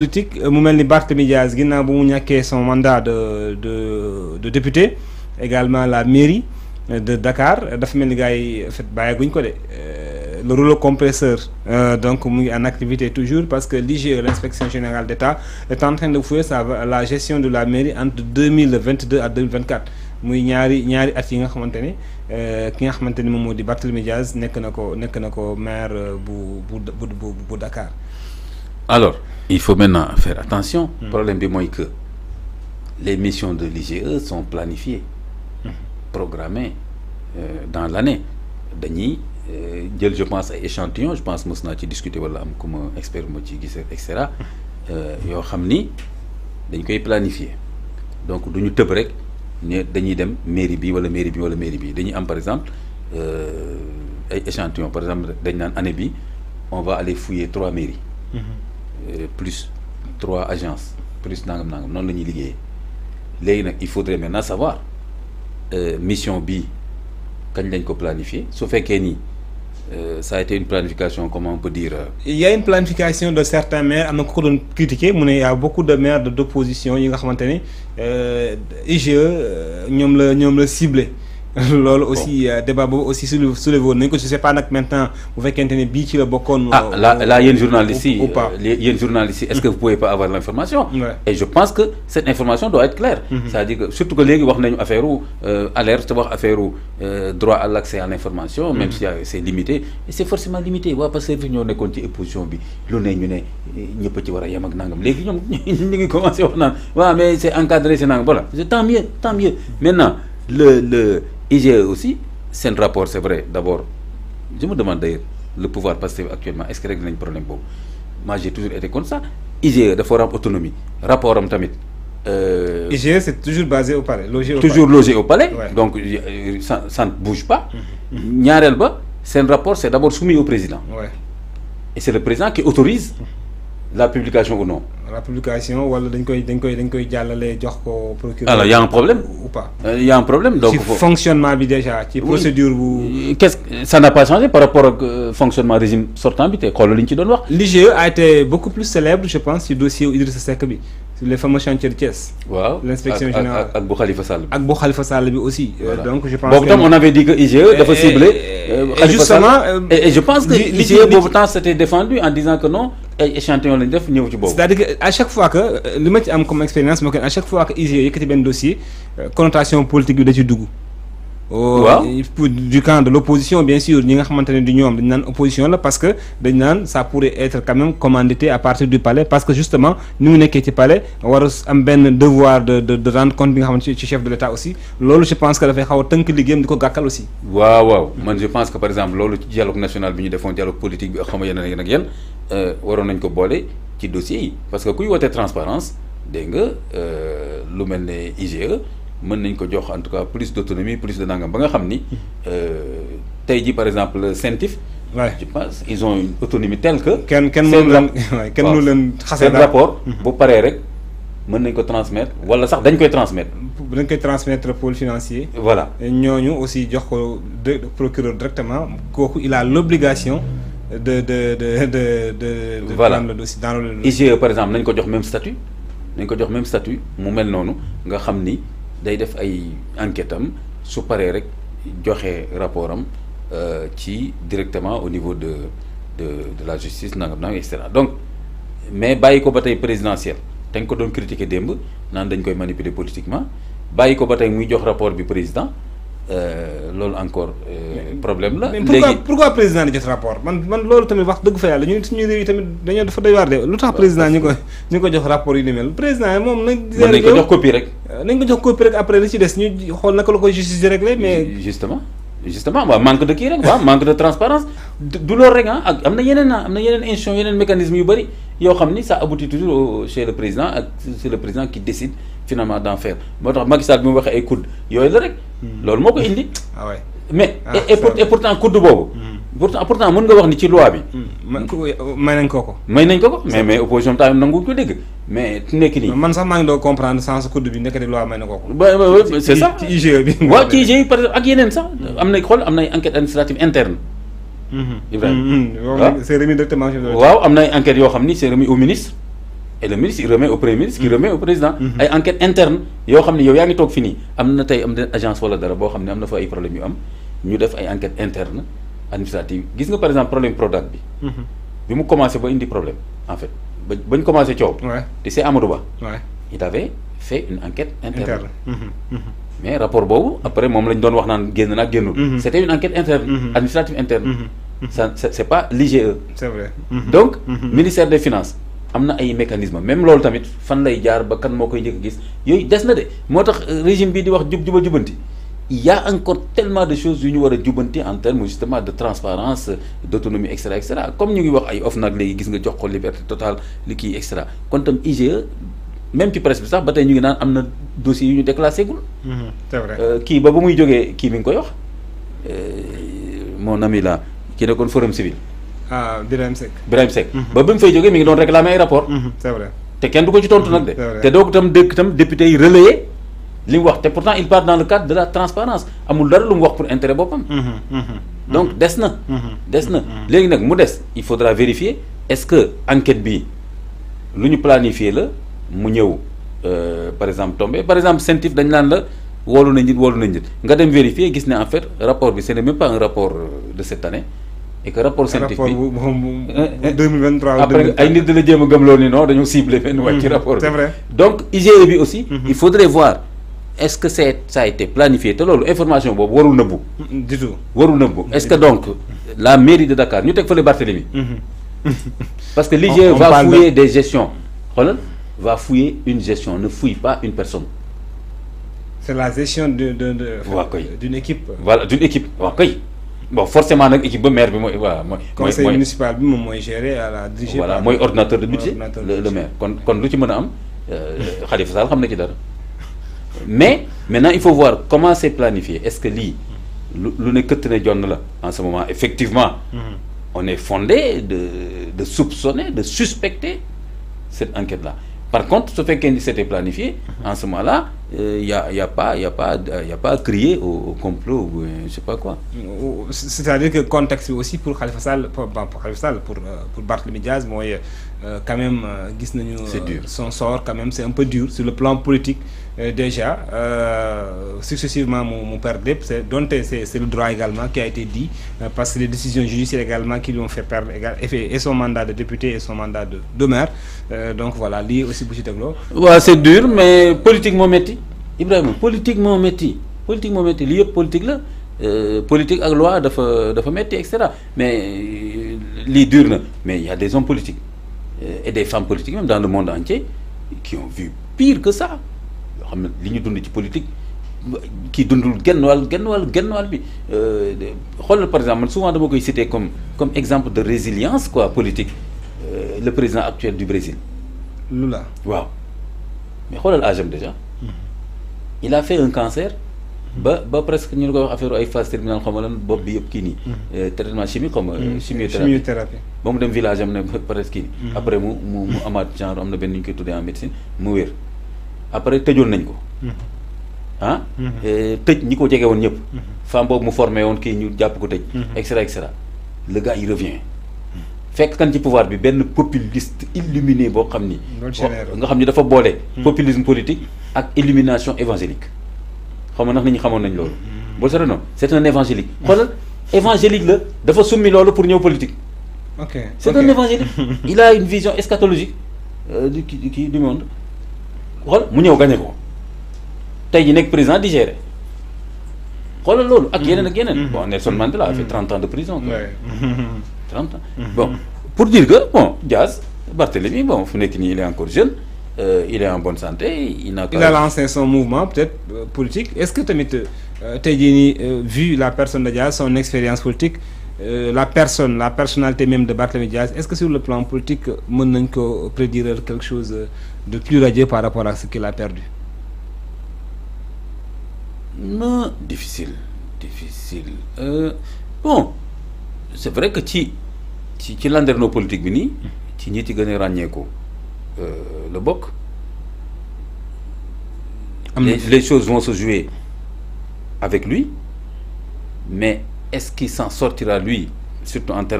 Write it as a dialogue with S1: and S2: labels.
S1: politique mu mel ni Barthélémy Dias ginnaaw bu mu ñàkkee son mandat de député également la mairie de Dakar dafa mel ni gars yi en fait bàyyeeguñ ko de le rouleau compresseur donc mu ngi en activité toujours parce que l'IGE l'inspection générale d'État est en train de fouiller la gestion de la mairie entre 2022 à 2024 muy ñaari at yi nga xamante ne ki nga xamante ni moom moo di Barthélémy Dias nekk na ko maire bu Dakar.
S2: Alors, il faut maintenant faire attention. Le problème est que les missions de l'IGE sont planifiées, programmées dans l'année. Je pense à échantillons, je pense que nous avons discuté comme expert, etc. Yo xamni dañ koy planifier. Donc duñu teub rek né dañuy dem mairie bi wala mairie bi wala mairie bi. Dañuy am par exemple ay échantillons, par exemple dañ nan année bi on va aller fouiller 3 mairies. Plus 3 agences plus nangam non la ñuy liggéeyee léegi nag il faudrait maintenant savoir mission bi kañ lañ ko planifier su fekkee ni ça a été une planification, comment on peut dire.
S1: Il y a une planification de certains maires, on a beaucoup de critiquer, mais il y a beaucoup de maires d'opposition, ils ont IGE, ñom le ciblé. Lol aussi débat aussi soulevé nañ ko je sais pas nak maintenant bu fekkente ne bii ci la bokkoon.
S2: Là yéen journalistes yi est-ce que vous pouvez pas avoir l'information? Et je pense que cette information doit être claire. C'est-à-dire que surtout que léegi wax nañu affaire alerte wax affaire droit à l'accès à l'information, même si c'est limité, et c'est forcément limité parce que ñoo nekkoon ci opposition bi lu ne ñu ne ñëpp ci war a yem ak nangam léegi ñoom ñu ngi commencé wax naan waaw mais c'est encadré c'est nangam voilà tant mieux maintenant le IGE aussi, c'est un rapport, c'est vrai. D'abord, je me demande d'ailleurs, le pouvoir passé actuellement, est-ce qu'il règle un problème? Moi, j'ai toujours été comme ça. IGE, de forum autonomie, rapport en tamit.
S1: IGE, c'est toujours basé au palais.
S2: Logé au palais, ouais. Donc ça ne bouge pas. C'est un rapport, c'est d'abord soumis au président.
S1: Ouais.
S2: Et c'est le président qui autorise la publication ou non.
S1: La publication ou dañ koy jallalé jox ko procureur.
S2: Alors il y a un problème
S1: ou pas?
S2: Il y a un problème donc
S1: fonctionnement bi déjà ci procédure bu
S2: ça n'a pas changé par rapport au fonctionnement régime sortant bi té xol liñ ci doon wax.
S1: L'IGE a été beaucoup plus célèbre je pense ci dossier Idrissa Seck bi sur les fameux chantiers de Thiès.
S2: Waaw.
S1: L'inspection générale
S2: ak bu Khalifa Sall.
S1: Ak bu Khalifa Sall bi aussi.
S2: Voilà.
S1: Donc je pense
S2: que on avait dit que IGE dafa ciblé
S1: justement
S2: et je pense que l'IGE bobu temps s'était défendu en disant que non ay échantillon lañ def ñëw ci bobu.
S1: C'est-à-dire que à chaque fois que li ma ci am comme expérience moo à chaque fois que IGE yëkkati benn dossier connotation politique bi da ci dugg. Du camp de l'opposition bien sûr ñi nga xamante ne du ñoom dañ naan opposition la parce que dañ naan ça pourrait être quand même commandité à partir du palais parce que justement ñu ngi nekkee ci palais war a am benn devoir de rendre compte bi nga xamante ci chef de l'État aussi loolu je pense que dafay xaw a tënk liggéeyam di ko gàkkal aussi.
S2: waaw man je pense que par exemple loolu ci dialogue national bi ñu defoon dialogue politique bi xam nga yeneen ak yéen waroon nañ ko boole ci dossier yi parce que kuy wootee transparence dégg nga lu mel ne IGE mën nañ ko jox en tout cas plus d'autonomie plus de nangam ba nga xam ni tey ji par exemple CENTIF. Je pense ils ont une autonomie telle que.
S1: kenn mënu leen xasee
S2: rapport bu paree rek mën nañ ko transmettre wala sax dañ koy transmettre.
S1: dañ koy transmettre pôle financier.
S2: Voilà
S1: ñooñu aussi jox ko procureur directement kooku il a l'obligation de
S2: voilà
S1: prendre le dossier dans le
S2: IGE par exemple nañ ko jox même statut mu mel noonu nga xam ni day def ay enquête am su paree rek joxe rapport am ci directement au niveau de la justice nangam et cetera donc mais bàyyi ko ba tey présidentiel dañ ko doon critiquer démb naan dañ koy manipuler politiquement bàyyi ko ba tey muy jox rapport bi président loolu encore problème la.
S1: léegi pourquoi président di jot rapport man loolu tamit wax dëgg fa yàlla ñun suñu réew yi tamit dañoo dafa doy waar de lu tax président ñu ko jox rapport yu ni mel président yi moom nañ.
S2: mën nañ ko jox copie rek.
S1: nañ ko jox copie rek après li ci des ñu xool naka la ko justice réglé mais.
S2: justement waaw manque de kii rek waaw manque de transparence du loolu rek ak am na yeneen institution yeneen mécanisme yu bëri yoo xam ni ça aboutit toujours chez le président ak c'est le président qui décide finalement d'en faire moo tax Macky Sall bi mu waxee ay coude yooyu la rek. loolu moo ko indi. mais et pourtant coude boobu. pourtant mën nga wax ni ci loi bi.
S1: may nañ ko.
S2: mais opposition tamit nangu ko dégg mais nekk nii.
S1: man sax maa ngi doon comprendre sens coude bi nekk de loi may na ko.
S2: c'est ça
S1: ci IGE bi.
S2: waaw ci IGE par exemple ak yeneen sax am nay xool am nay enquête administrative interne.
S1: Ibrahima c'est remis directement.
S2: waaw am nay enquêtes yoo xam ni c'est remis au ministre. et le ministre il remet au premier ministre qui remet au président ay enquête interne yoo xam ne yow yaa ngi toog fi nii am na tey am na agence wala dara boo xam ne am na fa ay problème yu am ñu def ay enquête interne administrative gis nga par exemple problème Prodac bi bi mu commencé ba indi problème en fait bañ commencé coow te c'est Amadou Ba il avait fait une enquête interne mais rapport boobu après moom lañ doon wax naan génn naa génnul c'était une enquête interne administrative interne ça c'est pas l'IGE
S1: c'est vrai
S2: donc ministère des finances am na ay mécanismes même loolu tamit fan lay jaar ba kan moo koy njëkk a gis yooyu des na de moo tax régime bii di wax jubal jubanti il y a encore tellement de choses yu ñu war a jubanti en termes justement de transparence d'autonomie et cetera comme ñu ngi wax ay OFNAC léegi gis nga jox ko liberté totale li kii et cetera kon tam IGE même ci presse bi sax ba tey ñu ngi naan am na dossiers yu ñu déclassé gul.
S1: c'est vrai
S2: kii ba muy jógee kii mi ngi koy wax mon ami là ki nekkoon forum civil.
S1: ah Birahim Seck.
S2: Birahim Seck. ba mu fay jógee mi ngi doon réclamer ay rapport
S1: c'est vrai
S2: te kenn du ko ci tontu nag de. te doo ko tam dëkk tam député yi relayer li mu wax te pourtant il part dans le cadre de la transparence amul dara lu mu wax pour intérêt boppam. donc des na. léegi nag mu des il faudra vérifier est-ce que enquête bi lu ñu planifié la mu ñëw par exemple tombé par exemple CENTIF dañ naan la woolu nañ nit nga dem vérifier gis ne en fait rapport bi ce n'est même pas un rapport de cette année et que rapport CENTIF bi
S1: 2023
S2: après ay nit da la jéem a gëmloo ni non dañoo ciblé fenn wàcc ci rapport bi
S1: c'est vrai
S2: donc IGE bi aussi il faudrait voir est-ce que ça a été planifié te loolu information boobu warul nëbbu
S1: du tout
S2: warul nëbbu est-ce que donc la mairie de Dakar ñu teg fële Barthélemy parce que l'IGE va fouiller des gestions xoolal va fouiller une gestion ne fouille pas une personne.
S1: c'est la gestion d'une équipe.
S2: voilà d'une équipe waaw kay bon forcément nag équipe ba maire bi mooy voilà mooy.
S1: conseil municipal bi moom mooy gérer à la diriger.
S2: voilà mooy ordinateur de budget le maire kon lu ci mën a am Khalifa Sall xam na ci dara mais maintenant il faut voir comment c'est planifié est-ce que lii lu ne këtt ne jonn la en ce moment effectivement. on est fondé de soupçonner de suspecter cette enquête-là. Par contre, ce fait que c'était planifié, en ce moment-là, il y a pas à crier au complot ou je sais pas quoi.
S1: C'est-à-dire que le contexte aussi pour Khalifa Sall, pour Barthélémy Diaz, moi, quand même,
S2: c'est dur.
S1: Son sort, quand même, c'est un peu dur sur le plan politique. Déjà, successivement, mon père Dep, c'est le droit également qui a été dit, parce que les décisions judiciaires également qui lui ont fait perdre et son mandat de député et son mandat de maire. Donc voilà, lié aussi beaucoup de gros.
S2: Ouais, c'est dur, mais politiquement métti. Ibrahim, politiquement métti. Lié politique là, politique ak loi dafa métti, etc. Mais li dur na. Mais il y a des hommes politiques et des femmes politiques même dans le monde entier qui ont vu pire que ça. xam ne li ñu dund ci politique kii dundul genn wàll bi xoolal par exemple man souvent dama koy citer comme exemple de résilience quoi politique le président actuel du Brésil.
S1: Lula.
S2: waaw mais xoolal âge am déjà. il a fait un cancer. ba presque ñu ngi koy wax affaire ay phase terminale xam nga lan bopp bi yëpp kii nii. traitement chimique comme chimiothérapie. ba mu dem village am ne presque kii nii. après mu amaat genre am na benn ñu koy tuddee en médecine mu wér. après tëjoon nañ ko tëj ñi ko jege woon ñëpp femme boobu mu formé woon kii ñu jàpp ko tëj et cetera le gars il revient fekk kan ci pouvoir bi benn populiste illuminé boo xam ni nga xam ni dafa boole populisme politique ak illumination évangélique xam nga ndax nit ñi xamoon nañ loolu boo seetlu noonu c'est un évangélique xoolal évangélique la dafa summi loolu pour ñëw politique c'est un évangélique il a une vision eschatologique du monde xool mu ñëw gagné ko tey ji nekk président di gérer xoolal loolu ak yeneen ak yeneen. bon Nelson Mandela a fait 30 ans de prison. 30 ans. bon pour dire que bon Diaz Barthélemy bon fu nekk nii il est encore jeune il est en bonne santé il a
S1: lancé son mouvement peut-être politique est-ce que tamit tey jii nii vu la personne de Diaz son expérience politique la personnalité même de Barthélemy Diaz est-ce que sur le plan politique mën nañ ko prédire quelque chose de plus radieux par rapport à ce qu'il a perdu?
S2: Non, difficile. Bon c'est vrai que ci landerneau politique bi nii ci ñi ci gën a ràññeeku le bokk. les choses vont se jouer avec lui mais est-ce qu'il s'en sortira lui surtout en termes